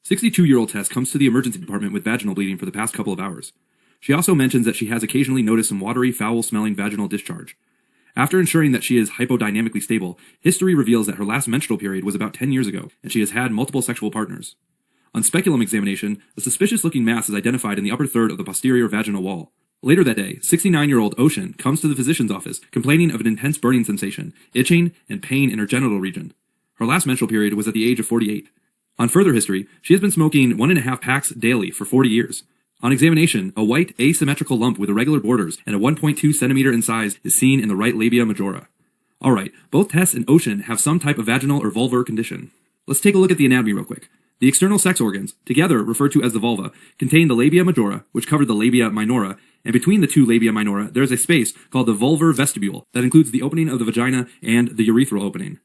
62-year-old Tess comes to the emergency department with vaginal bleeding for the past couple of hours. She also mentions that she has occasionally noticed some watery, foul-smelling vaginal discharge. After ensuring that she is hypodynamically stable, history reveals that her last menstrual period was about 10 years ago, and she has had multiple sexual partners. On speculum examination, a suspicious-looking mass is identified in the upper third of the posterior vaginal wall. Later that day, 69-year-old Ocean comes to the physician's office complaining of an intense burning sensation, itching, and pain in her genital region. Her last menstrual period was at the age of 48. On further history, she has been smoking 1.5 packs daily for 40 years. On examination, a white, asymmetrical lump with irregular borders and a 1.2 centimeter in size is seen in the right labia majora. Alright, both Tess and Ocean have some type of vaginal or vulvar condition. Let's take a look at the anatomy real quick. The external sex organs, together referred to as the vulva, contain the labia majora, which covered the labia minora, and between the two labia minora there is a space called the vulvar vestibule that includes the opening of the vagina and the urethral opening.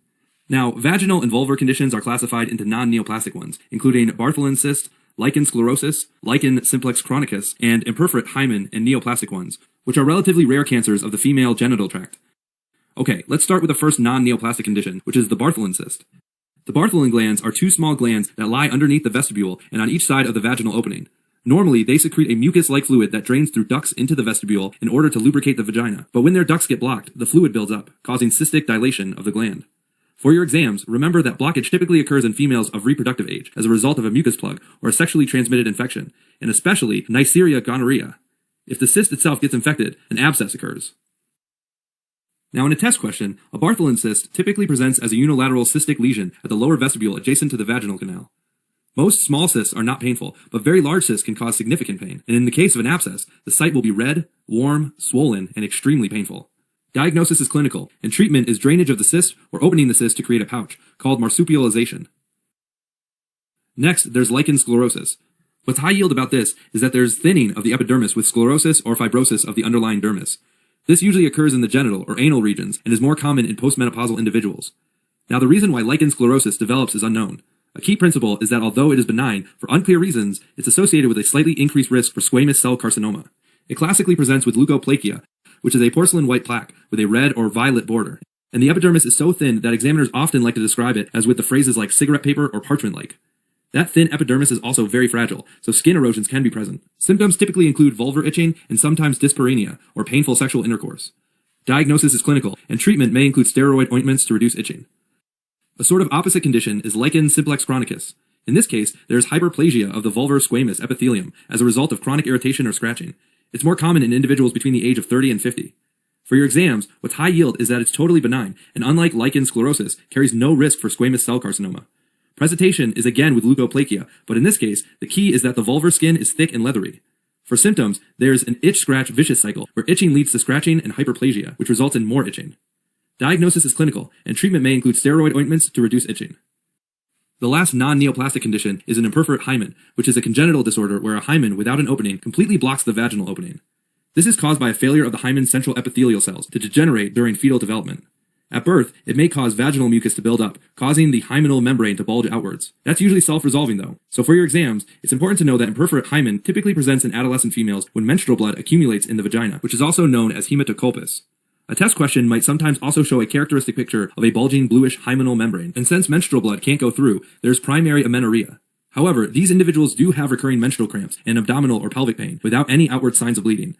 Now, vaginal and vulvar conditions are classified into non-neoplastic ones, including Bartholin cyst, lichen sclerosus, lichen simplex chronicus, and imperforate hymen and neoplastic ones, which are relatively rare cancers of the female genital tract. Okay, let's start with the first non-neoplastic condition, which is the Bartholin cyst. The Bartholin glands are two small glands that lie underneath the vestibule and on each side of the vaginal opening. Normally, they secrete a mucus-like fluid that drains through ducts into the vestibule in order to lubricate the vagina, but when their ducts get blocked, the fluid builds up, causing cystic dilation of the gland. For your exams, remember that blockage typically occurs in females of reproductive age as a result of a mucus plug or a sexually transmitted infection, and especially Neisseria gonorrhea. If the cyst itself gets infected, an abscess occurs. Now in a test question, a Bartholin cyst typically presents as a unilateral cystic lesion at the lower vestibule adjacent to the vaginal canal. Most small cysts are not painful, but very large cysts can cause significant pain, and in the case of an abscess, the site will be red, warm, swollen, and extremely painful. Diagnosis is clinical, and treatment is drainage of the cyst or opening the cyst to create a pouch, called marsupialization. Next, there's lichen sclerosus. What's high yield about this is that there's thinning of the epidermis with sclerosis or fibrosis of the underlying dermis. This usually occurs in the genital or anal regions and is more common in postmenopausal individuals. Now the reason why lichen sclerosus develops is unknown. A key principle is that although it is benign, for unclear reasons, it's associated with a slightly increased risk for squamous cell carcinoma. It classically presents with leukoplakia, which is a porcelain white plaque with a red or violet border, and the epidermis is so thin that examiners often like to describe it as with the phrases like cigarette paper or parchment-like. That thin epidermis is also very fragile, so skin erosions can be present. Symptoms typically include vulvar itching and sometimes dyspareunia, or painful sexual intercourse. Diagnosis is clinical, and treatment may include steroid ointments to reduce itching. A sort of opposite condition is lichen simplex chronicus. In this case, there is hyperplasia of the vulvar squamous epithelium as a result of chronic irritation or scratching. It's more common in individuals between the age of 30 and 50. For your exams, what's high yield is that it's totally benign, and unlike lichen sclerosus, carries no risk for squamous cell carcinoma. Presentation is again with leukoplakia, but in this case, the key is that the vulvar skin is thick and leathery. For symptoms, there's an itch-scratch vicious cycle, where itching leads to scratching and hyperplasia, which results in more itching. Diagnosis is clinical, and treatment may include steroid ointments to reduce itching. The last non-neoplastic condition is an imperforate hymen, which is a congenital disorder where a hymen without an opening completely blocks the vaginal opening. This is caused by a failure of the hymen's central epithelial cells to degenerate during fetal development. At birth, it may cause vaginal mucus to build up, causing the hymenal membrane to bulge outwards. That's usually self-resolving though. So for your exams, it's important to know that imperforate hymen typically presents in adolescent females when menstrual blood accumulates in the vagina, which is also known as hematocolpus. A test question might sometimes also show a characteristic picture of a bulging bluish hymenal membrane, and since menstrual blood can't go through, there's primary amenorrhea. However, these individuals do have recurring menstrual cramps and abdominal or pelvic pain without any outward signs of bleeding.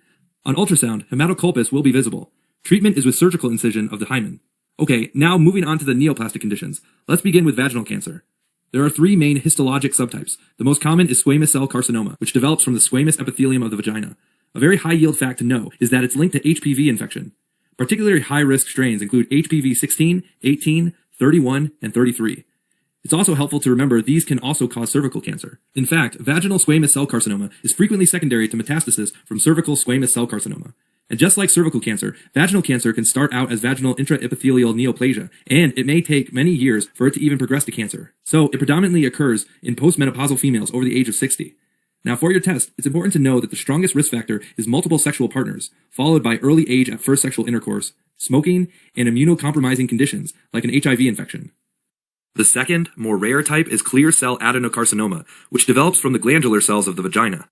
On ultrasound, hematocolpus will be visible. Treatment is with surgical incision of the hymen. Okay, now moving on to the neoplastic conditions. Let's begin with vaginal cancer. There are three main histologic subtypes. The most common is squamous cell carcinoma, which develops from the squamous epithelium of the vagina. A very high yield fact to know is that it's linked to HPV infection. Particularly high-risk strains include HPV 16, 18, 31, and 33. It's also helpful to remember these can also cause cervical cancer. In fact, vaginal squamous cell carcinoma is frequently secondary to metastasis from cervical squamous cell carcinoma. And just like cervical cancer, vaginal cancer can start out as vaginal intraepithelial neoplasia, and it may take many years for it to even progress to cancer. So it predominantly occurs in postmenopausal females over the age of 60. Now for your test, it's important to know that the strongest risk factor is multiple sexual partners, followed by early age at first sexual intercourse, smoking, and immunocompromising conditions like an HIV infection. The second, more rare type is clear cell adenocarcinoma, which develops from the glandular cells of the vagina.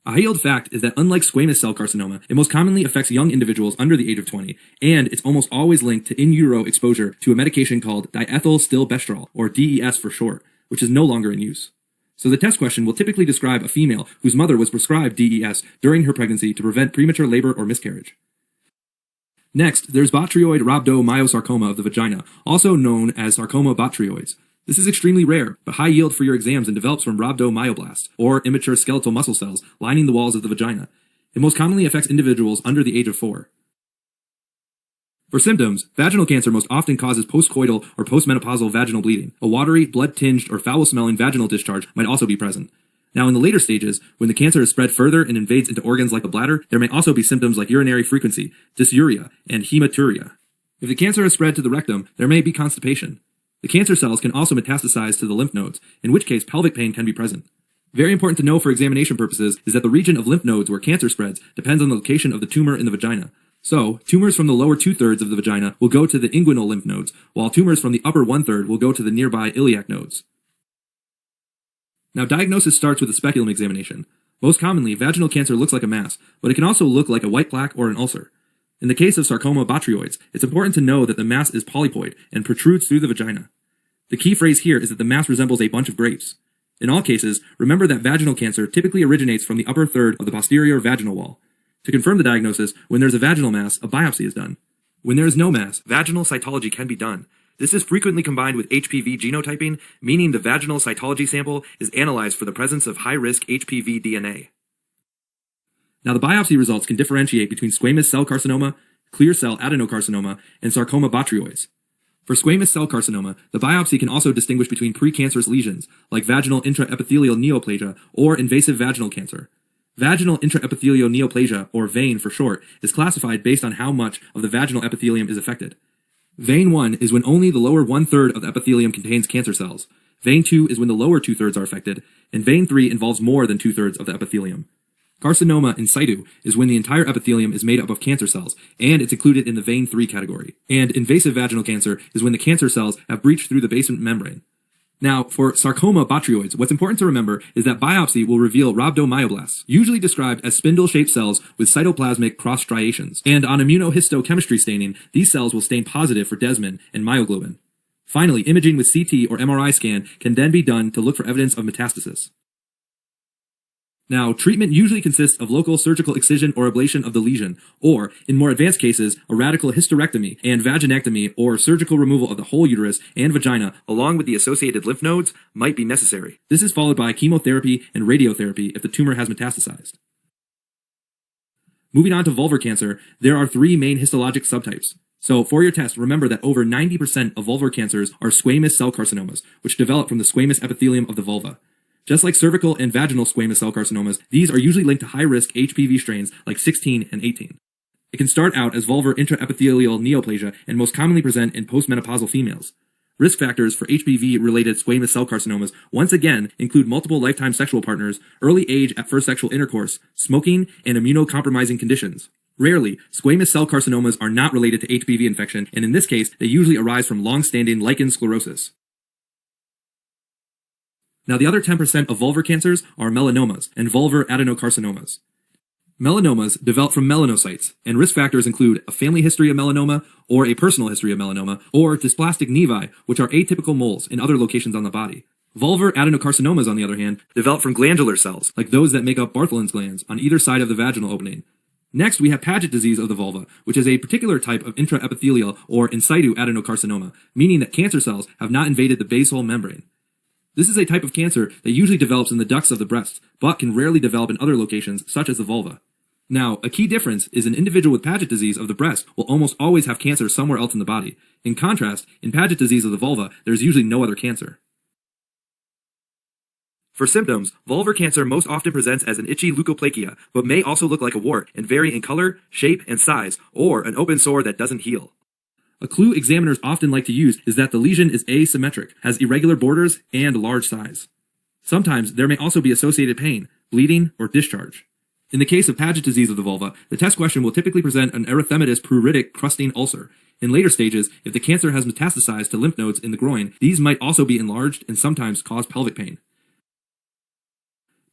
A high-yield fact is that unlike squamous cell carcinoma, it most commonly affects young individuals under the age of 20, and it's almost always linked to in utero exposure to a medication called diethylstilbestrol, or DES for short, which is no longer in use. So the test question will typically describe a female whose mother was prescribed DES during her pregnancy to prevent premature labor or miscarriage. Next, there's botryoid rhabdomyosarcoma of the vagina, also known as sarcoma botryoids. This is extremely rare, but high yield for your exams and develops from rhabdomyoblasts, or immature skeletal muscle cells, lining the walls of the vagina. It most commonly affects individuals under the age of 4. For symptoms, vaginal cancer most often causes postcoital or postmenopausal vaginal bleeding. A watery, blood-tinged, or foul-smelling vaginal discharge might also be present. Now, in the later stages, when the cancer is spread further and invades into organs like the bladder, there may also be symptoms like urinary frequency, dysuria, and hematuria. If the cancer is spread to the rectum, there may be constipation. The cancer cells can also metastasize to the lymph nodes, in which case pelvic pain can be present. Very important to know for examination purposes is that the region of lymph nodes where cancer spreads depends on the location of the tumor in the vagina. So, tumors from the lower 2/3 of the vagina will go to the inguinal lymph nodes, while tumors from the upper 1/3 will go to the nearby iliac nodes. Now, diagnosis starts with a speculum examination. Most commonly, vaginal cancer looks like a mass, but it can also look like a white plaque or an ulcer. In the case of sarcoma botryoids, it's important to know that the mass is polypoid and protrudes through the vagina. The key phrase here is that the mass resembles a bunch of grapes. In all cases, remember that vaginal cancer typically originates from the upper third of the posterior vaginal wall. To confirm the diagnosis, when there's a vaginal mass, a biopsy is done. When there is no mass, vaginal cytology can be done. This is frequently combined with HPV genotyping, meaning the vaginal cytology sample is analyzed for the presence of high-risk HPV DNA. Now, the biopsy results can differentiate between squamous cell carcinoma, clear cell adenocarcinoma, and sarcoma botryoids. For squamous cell carcinoma, the biopsy can also distinguish between precancerous lesions, like vaginal intraepithelial neoplasia or invasive vaginal cancer. Vaginal intraepithelial neoplasia, or VANE for short, is classified based on how much of the vaginal epithelium is affected. VANE 1 is when only the lower 1/3 of the epithelium contains cancer cells. VANE 2 is when the lower 2/3 are affected, and VANE 3 involves more than 2/3 of the epithelium. Carcinoma in situ is when the entire epithelium is made up of cancer cells, and it's included in the VANE 3 category. And invasive vaginal cancer is when the cancer cells have breached through the basement membrane. Now, for sarcoma botryoids, what's important to remember is that biopsy will reveal rhabdomyoblasts, usually described as spindle-shaped cells with cytoplasmic cross-striations. And on immunohistochemistry staining, these cells will stain positive for desmin and myoglobin. Finally, imaging with CT or MRI scan can then be done to look for evidence of metastasis. Now, treatment usually consists of local surgical excision or ablation of the lesion, or, in more advanced cases, a radical hysterectomy and vaginectomy or surgical removal of the whole uterus and vagina, along with the associated lymph nodes, might be necessary. This is followed by chemotherapy and radiotherapy if the tumor has metastasized. Moving on to vulvar cancer, there are 3 main histologic subtypes. So, for your test, remember that over 90% of vulvar cancers are squamous cell carcinomas, which develop from the squamous epithelium of the vulva. Just like cervical and vaginal squamous cell carcinomas, these are usually linked to high-risk HPV strains like 16 and 18. It can start out as vulvar intraepithelial neoplasia and most commonly present in postmenopausal females. Risk factors for HPV-related squamous cell carcinomas once again include multiple lifetime sexual partners, early age at first sexual intercourse, smoking, and immunocompromising conditions. Rarely, squamous cell carcinomas are not related to HPV infection, and in this case, they usually arise from long-standing lichen sclerosis. Now, the other 10% of vulvar cancers are melanomas and vulvar adenocarcinomas. Melanomas develop from melanocytes, and risk factors include a family history of melanoma, or a personal history of melanoma, or dysplastic nevi, which are atypical moles in other locations on the body. Vulvar adenocarcinomas, on the other hand, develop from glandular cells, like those that make up Bartholin's glands on either side of the vaginal opening. Next, we have Paget disease of the vulva, which is a particular type of intraepithelial or in situ adenocarcinoma, meaning that cancer cells have not invaded the basal membrane. This is a type of cancer that usually develops in the ducts of the breast, but can rarely develop in other locations, such as the vulva. Now, a key difference is an individual with Paget disease of the breast will almost always have cancer somewhere else in the body. In contrast, in Paget disease of the vulva, there is usually no other cancer. For symptoms, vulvar cancer most often presents as an itchy leukoplakia, but may also look like a wart and vary in color, shape, and size, or an open sore that doesn't heal. A clue examiners often like to use is that the lesion is asymmetric, has irregular borders, and large size. Sometimes there may also be associated pain, bleeding, or discharge. In the case of Paget disease of the vulva, the test question will typically present an erythematous pruritic crusting ulcer. In later stages, if the cancer has metastasized to lymph nodes in the groin, these might also be enlarged and sometimes cause pelvic pain.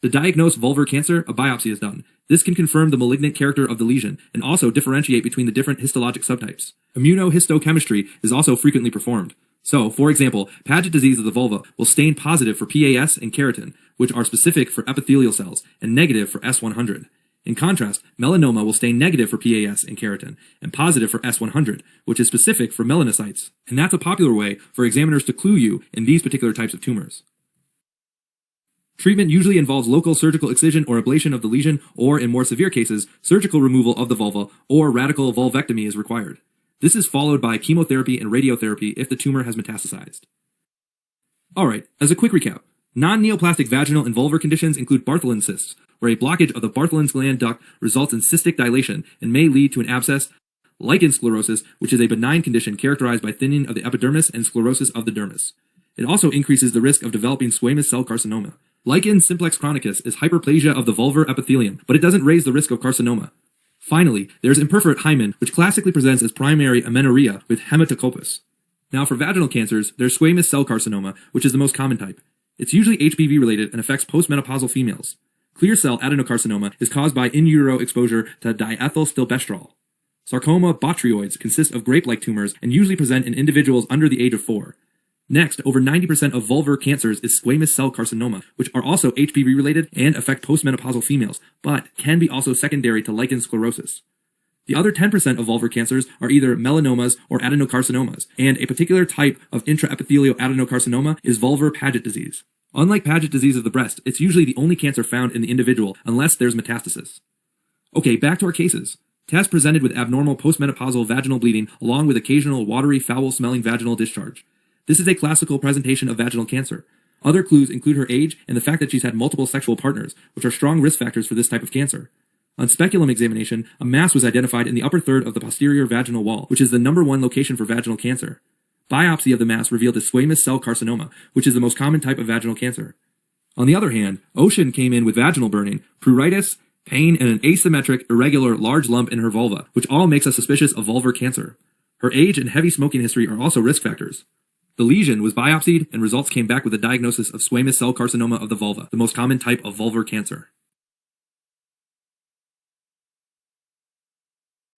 To diagnose vulvar cancer, a biopsy is done. This can confirm the malignant character of the lesion and also differentiate between the different histologic subtypes. Immunohistochemistry is also frequently performed. So, for example, Paget disease of the vulva will stain positive for PAS and keratin, which are specific for epithelial cells, and negative for S100. In contrast, melanoma will stain negative for PAS and keratin, and positive for S100, which is specific for melanocytes. And that's a popular way for examiners to clue you in these particular types of tumors. Treatment usually involves local surgical excision or ablation of the lesion, or in more severe cases, surgical removal of the vulva or radical vulvectomy is required. This is followed by chemotherapy and radiotherapy if the tumor has metastasized. Alright, as a quick recap, non-neoplastic vaginal and vulvar conditions include Bartholin cysts, where a blockage of the Bartholin's gland duct results in cystic dilation and may lead to an abscess, lichen sclerosis, which is a benign condition characterized by thinning of the epidermis and sclerosis of the dermis. It also increases the risk of developing squamous cell carcinoma. Lichen simplex chronicus is hyperplasia of the vulvar epithelium, but it doesn't raise the risk of carcinoma. Finally, there's imperforate hymen, which classically presents as primary amenorrhea with hematococcus. Now for vaginal cancers, there's squamous cell carcinoma, which is the most common type. It's usually HPV related and affects postmenopausal females. Clear cell adenocarcinoma is caused by in utero exposure to diethylstilbestrol. Sarcoma botryoids consist of grape-like tumors and usually present in individuals under the age of 4. Next, over 90% of vulvar cancers is squamous cell carcinoma, which are also HPV related and affect postmenopausal females, but can be also secondary to lichen sclerosis. The other 10% of vulvar cancers are either melanomas or adenocarcinomas, and a particular type of intraepithelial adenocarcinoma is vulvar Paget disease. Unlike Paget disease of the breast, it's usually the only cancer found in the individual unless there's metastasis. Okay, back to our cases. Tess presented with abnormal postmenopausal vaginal bleeding along with occasional watery, foul-smelling vaginal discharge. This is a classical presentation of vaginal cancer. Other clues include her age and the fact that she's had multiple sexual partners, which are strong risk factors for this type of cancer. On speculum examination, a mass was identified in the upper third of the posterior vaginal wall, which is the #1 location for vaginal cancer. Biopsy of the mass revealed a squamous cell carcinoma, which is the most common type of vaginal cancer. On the other hand, Ocean came in with vaginal burning, pruritus, pain, and an asymmetric, irregular, large lump in her vulva, which all makes us suspicious of vulvar cancer. Her age and heavy smoking history are also risk factors. The lesion was biopsied, and results came back with a diagnosis of squamous cell carcinoma of the vulva, the most common type of vulvar cancer.